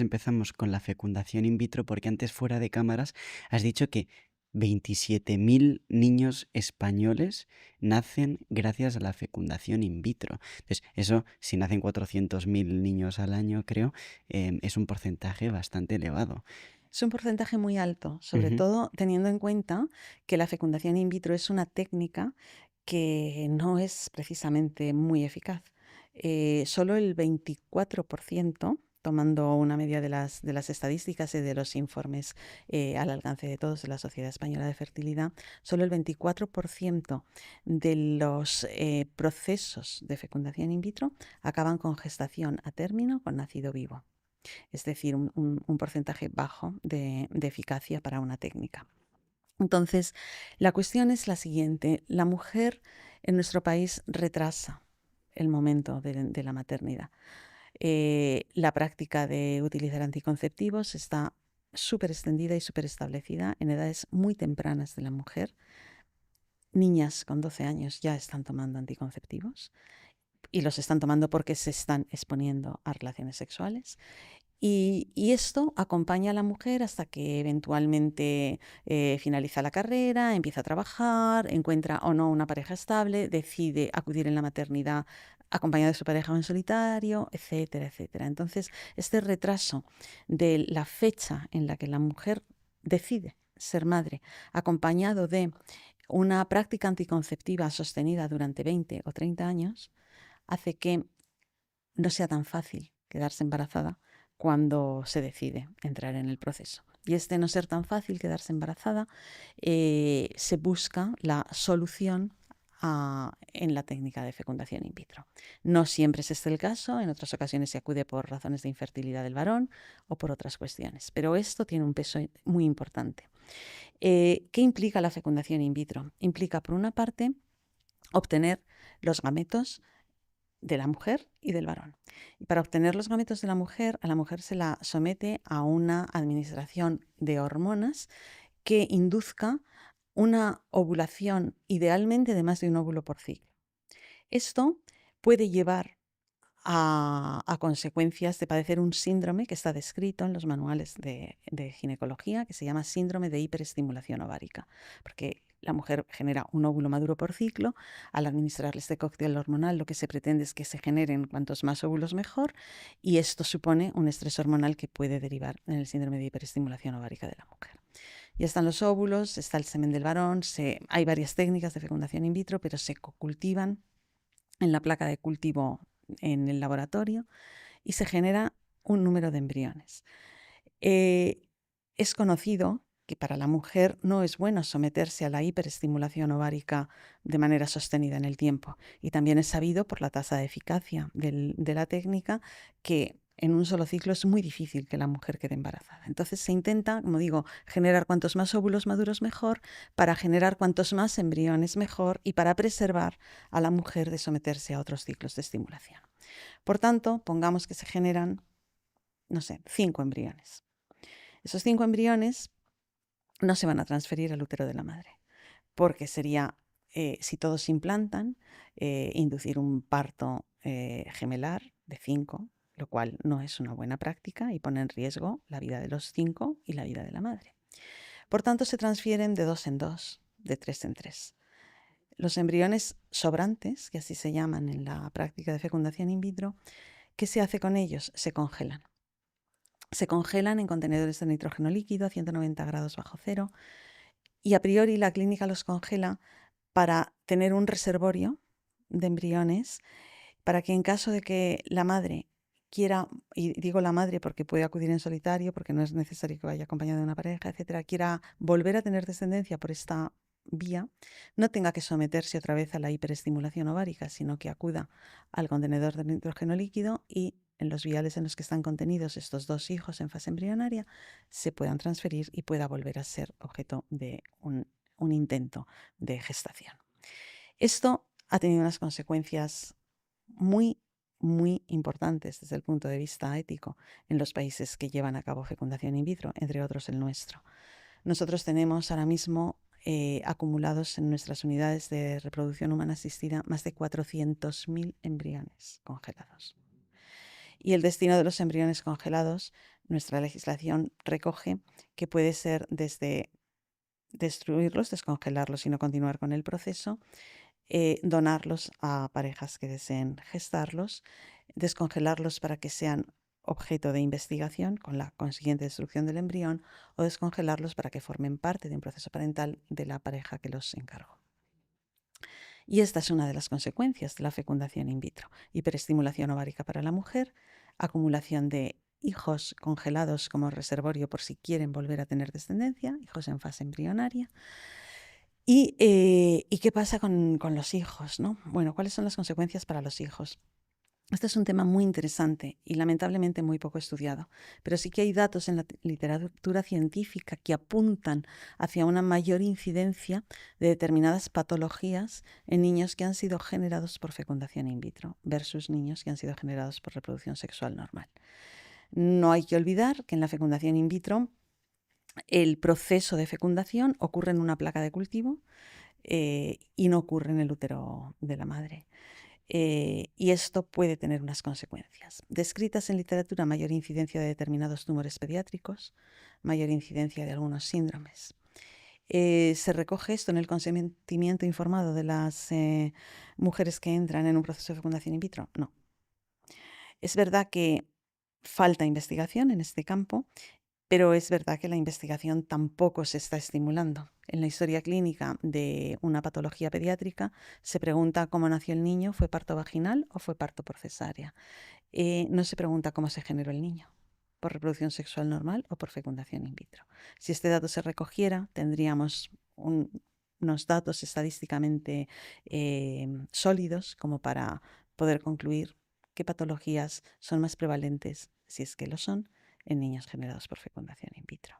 Empezamos con la fecundación in vitro porque antes fuera de cámaras has dicho que 27.000 niños españoles nacen gracias a la fecundación in vitro. Entonces, eso, si nacen 400.000 niños al año, creo, es un porcentaje bastante elevado. Es un porcentaje muy alto, sobre Ujú. todo teniendo en cuenta que la fecundación in vitro es una técnica que no es precisamente muy eficaz. Solo el 24%, tomando una media de las estadísticas y de los informes al alcance de todos de la Sociedad Española de Fertilidad, solo el 24% de los procesos de fecundación in vitro acaban con gestación a término con nacido vivo, es decir, un porcentaje bajo de eficacia para una técnica. Entonces, la cuestión es la siguiente. La mujer en nuestro país retrasa el momento de la maternidad. La práctica de utilizar anticonceptivos está súper extendida y súper establecida en edades muy tempranas de la mujer. Niñas con 12 años ya están tomando anticonceptivos y los están tomando porque se están exponiendo a relaciones sexuales. Y esto acompaña a la mujer hasta que eventualmente finaliza la carrera, empieza a trabajar, encuentra o no una pareja estable, decide acudir en la maternidad acompañada de su pareja o en solitario, etcétera, etcétera. Entonces, este retraso de la fecha en la que la mujer decide ser madre, acompañado de una práctica anticonceptiva sostenida durante 20 o 30 años, hace que no sea tan fácil quedarse embarazada cuando se decide entrar en el proceso. Y este no ser tan fácil quedarse embarazada, se busca la solución en la técnica de fecundación in vitro. No siempre es este el caso, en otras ocasiones se acude por razones de infertilidad del varón o por otras cuestiones, pero esto tiene un peso muy importante. ¿Qué implica la fecundación in vitro? Implica, por una parte, obtener los gametos de la mujer y del varón. Y para obtener los gametos de la mujer, a la mujer se la somete a una administración de hormonas que induzca una ovulación idealmente de más de un óvulo por ciclo. Esto puede llevar a consecuencias de padecer un síndrome que está descrito en los manuales de ginecología, que se llama síndrome de hiperestimulación ovárica, porque la mujer genera un óvulo maduro por ciclo. Al administrarle este cóctel hormonal, lo que se pretende es que se generen cuantos más óvulos mejor, y esto supone un estrés hormonal que puede derivar en el síndrome de hiperestimulación ovárica de la mujer. Ya están los óvulos, está el semen del varón, hay varias técnicas de fecundación in vitro, pero se cocultivan en la placa de cultivo en el laboratorio y se genera un número de embriones. Eh, es conocido que para la mujer no es bueno someterse a la hiperestimulación ovárica de manera sostenida en el tiempo. Y también es sabido por la tasa de eficacia de la técnica que en un solo ciclo es muy difícil que la mujer quede embarazada. Entonces se intenta, como digo, generar cuantos más óvulos maduros mejor, para generar cuantos más embriones mejor y para preservar a la mujer de someterse a otros ciclos de estimulación. Por tanto, pongamos que se generan, no sé, 5 embriones. Esos 5 embriones no se van a transferir al útero de la madre, porque sería, si todos se implantan, inducir un parto gemelar de 5, lo cual no es una buena práctica y pone en riesgo la vida de los 5 y la vida de la madre. Por tanto, se transfieren de 2 en 2, de 3 en 3. Los embriones sobrantes, que así se llaman en la práctica de fecundación in vitro, ¿qué se hace con ellos? Se congelan. Se congelan en contenedores de nitrógeno líquido a 190 grados bajo cero, y a priori la clínica los congela para tener un reservorio de embriones para que en caso de que la madre quiera, y digo la madre porque puede acudir en solitario, porque no es necesario que vaya acompañada de una pareja, etcétera, quiera volver a tener descendencia por esta vía, no tenga que someterse otra vez a la hiperestimulación ovárica, sino que acuda al contenedor de nitrógeno líquido y en los viales en los que están contenidos estos dos hijos en fase embrionaria se puedan transferir y pueda volver a ser objeto de un intento de gestación. Esto ha tenido unas consecuencias muy, muy importantes desde el punto de vista ético en los países que llevan a cabo fecundación in vitro, entre otros el nuestro. Nosotros tenemos ahora mismo acumulados en nuestras unidades de reproducción humana asistida más de 400.000 embriones congelados. Y el destino de los embriones congelados, nuestra legislación recoge que puede ser desde destruirlos, descongelarlos y no continuar con el proceso, donarlos a parejas que deseen gestarlos, descongelarlos para que sean objeto de investigación con la consiguiente destrucción del embrión, o descongelarlos para que formen parte de un proceso parental de la pareja que los encargó. Y esta es una de las consecuencias de la fecundación in vitro: hiperestimulación ovárica para la mujer, acumulación de hijos congelados como reservorio por si quieren volver a tener descendencia, hijos en fase embrionaria. ¿Y qué pasa con los hijos, no? Bueno, ¿cuáles son las consecuencias para los hijos? Este es un tema muy interesante y lamentablemente muy poco estudiado, pero sí que hay datos en la literatura científica que apuntan hacia una mayor incidencia de determinadas patologías en niños que han sido generados por fecundación in vitro versus niños que han sido generados por reproducción sexual normal. No hay que olvidar que en la fecundación in vitro el proceso de fecundación ocurre en una placa de cultivo y no ocurre en el útero de la madre. Y esto puede tener unas consecuencias. Descritas en literatura: mayor incidencia de determinados tumores pediátricos, mayor incidencia de algunos síndromes. ¿Se recoge esto en el consentimiento informado de las mujeres que entran en un proceso de fecundación in vitro? No. Es verdad que falta investigación en este campo, pero es verdad que la investigación tampoco se está estimulando. En la historia clínica de una patología pediátrica se pregunta cómo nació el niño: ¿fue parto vaginal o fue parto por cesárea? No se pregunta cómo se generó el niño: por reproducción sexual normal o por fecundación in vitro. Si este dato se recogiera, tendríamos unos datos estadísticamente sólidos como para poder concluir qué patologías son más prevalentes, si es que lo son, en niños generados por fecundación in vitro.